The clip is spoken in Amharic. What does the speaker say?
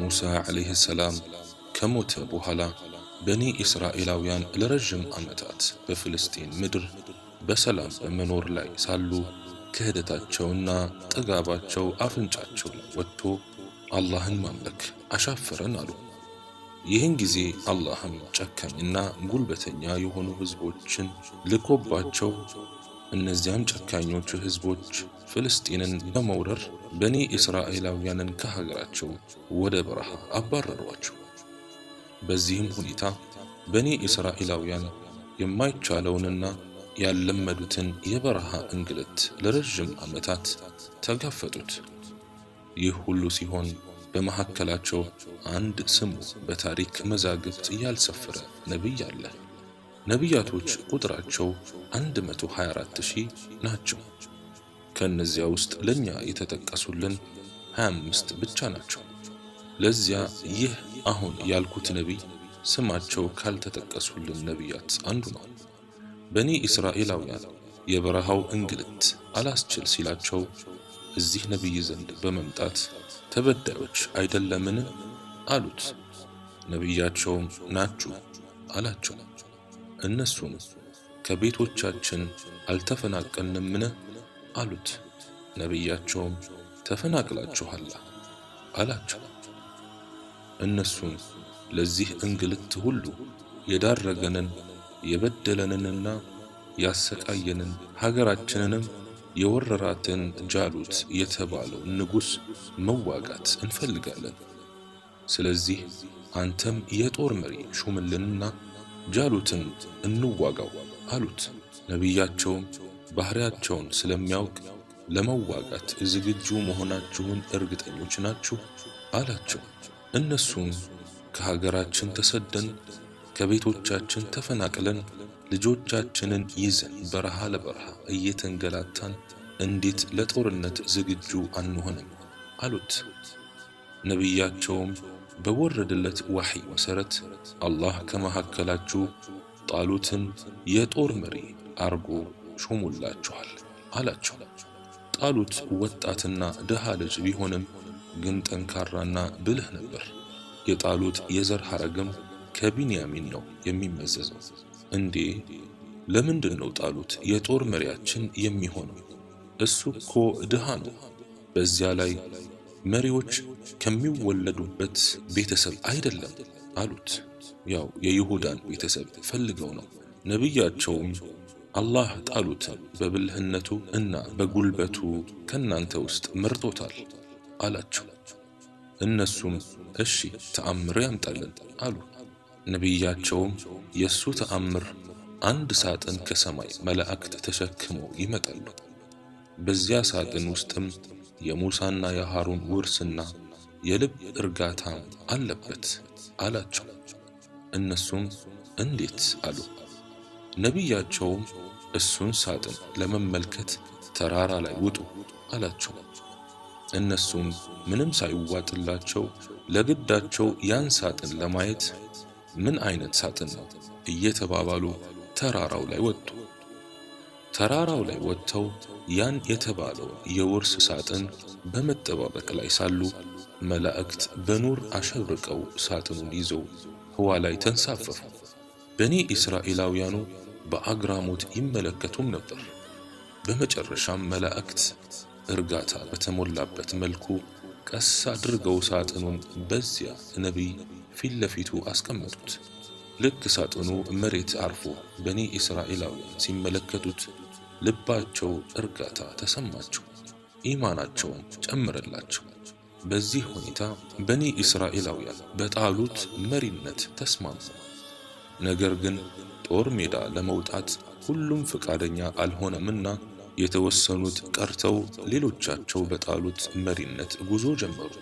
ሙሳ ዓለይሂ ሰላም ከሞተ በኋላ በኒ እስራኤላውያን ለረጅም ዓመታት በፍልስጤን ምድር በሰላም በመኖር ላይ ሳሉ ክህደታቸውና ጥጋባቸው አፍንጫቸው ላይ ወጥቶ አላህን ማምለክ አሻፈረን አሉ። ይህን ጊዜ አላህም ጨካኝና ጉልበተኛ የሆኑ ህዝቦችን ልኮባቸው እነዚያም ጨካኞቹ ህዝቦች ፍልስጤንን በመውረር በኒ እስራኤላውያንን ከሀገራቸው ወደ በረሃ አባረሯቸው። በዚህም ሁኔታ በኒ እስራኤላውያን የማይቻለውንና ያልለመዱትን የበረሃ እንግልት ለረጅም ዓመታት ተጋፈጡት። ይህ ሁሉ ሲሆን በመካከላቸው አንድ ስሙ በታሪክ መዛግብት ያልሰፈረ ነቢይ አለ። ነቢያቶች ቁጥራቸው 124,000 ናቸው። ከነዚያ ውስጥ ለኛ የተጠቀሱልን 25 ብቻ ናቸው። ለዚያ ይህ አሁን ያልኩት ነቢይ ስማቸው ካልተጠቀሱልን ነቢያት አንዱ ነው። በኒ እስራኤላውያን የበረሃው እንግልት አላስችል ሲላቸው እዚህ ነቢይ ዘንድ በመምጣት ተበዳዮች አይደለምን አሉት። ነቢያቸውም ናችሁ አላቸው። እነሱም ከቤቶቻችን አልተፈናቀልንምን አሉት። ነቢያቸውም ተፈናቅላችኋል አላቸው። እነሱም ለዚህ እንግልት ሁሉ የዳረገንን የበደለንንና ያሰቃየንን ሀገራችንንም የወረራትን ጃሉት የተባለው ንጉሥ መዋጋት እንፈልጋለን። ስለዚህ አንተም የጦር መሪ ሹምልንና ጃሉትን እንዋጋው አሉት። ነቢያቸውም ባህሪያቸውን ስለሚያውቅ ለመዋጋት ዝግጁ መሆናችሁን እርግጠኞች ናችሁ አላቸው። እነሱም ከሀገራችን ተሰደን ከቤቶቻችን ተፈናቅለን ልጆቻችንን ይዘን በረሃ ለበረሃ እየተንገላታን እንዴት ለጦርነት ዝግጁ አንሆንም አሉት። ነቢያቸውም በወረደለት ወሕይ መሰረት አላህ ከመካከላችሁ ጣሉትን የጦር መሪ አርጎ ሾሙላችኋል አላቸው። ጣሉት ወጣትና ድሃ ልጅ ቢሆንም ግን ጠንካራና ብልህ ነበር። የጣሉት የዘር ሐረግም ከቢንያሚን ነው የሚመዘዘው። እንዴ ለምንድን ነው ጣሉት የጦር መሪያችን የሚሆነው? እሱ እኮ ድሃ ነው። በዚያ ላይ መሪዎች ከሚወለዱበት ቤተሰብ አይደለም አሉት። ያው የይሁዳን ቤተሰብ ፈልገው ነው። ነቢያቸውም አላህ ጣሉትን በብልህነቱ እና በጉልበቱ ከናንተ ውስጥ መርጦታል አላቸው። እነሱም እሺ ተአምር ያምጣልን አሉ። ነቢያቸውም የሱ ተአምር አንድ ሳጥን ከሰማይ መላእክት ተሸክመው ይመጣሉ። በዚያ ሳጥን ውስጥም የሙሳና የሃሩን ውርስና የልብ እርጋታ አለበት አላቸው። እነሱም እንዴት አሉ። ነቢያቸውም እሱን ሳጥን ለመመልከት ተራራ ላይ ውጡ አላቸው። እነሱም ምንም ሳይዋጥላቸው ለግዳቸው ያን ሳጥን ለማየት ምን አይነት ሳጥን ነው እየተባባሉ ተራራው ላይ ወጡ። ተራራው ላይ ወጥተው ያን የተባለው የውርስ ሳጥን በመጠባበቅ ላይ ሳሉ መላእክት በኑር አሸብርቀው ሳጥኑን ይዘው ህዋ ላይ ተንሳፈፉ። በኒ እስራኤላውያኑ በአግራሞት ይመለከቱም ነበር። በመጨረሻም መላእክት እርጋታ በተሞላበት መልኩ ቀስ አድርገው ሳጥኑን በዚያ ነቢይ ፊት ለፊቱ አስቀመጡት። ልክ ሳጥኑ መሬት አርፎ በኒ እስራኤላውያን ሲመለከቱት ልባቸው እርጋታ ተሰማቸው፣ ኢማናቸውን ጨመረላቸው። በዚህ ሁኔታ በኒ እስራኤላውያን በጣሉት መሪነት ተስማሙ። ነገር ግን ጦር ሜዳ ለመውጣት ሁሉም ፈቃደኛ አልሆነምና የተወሰኑት ቀርተው ሌሎቻቸው በጣሉት መሪነት ጉዞ ጀመሩ።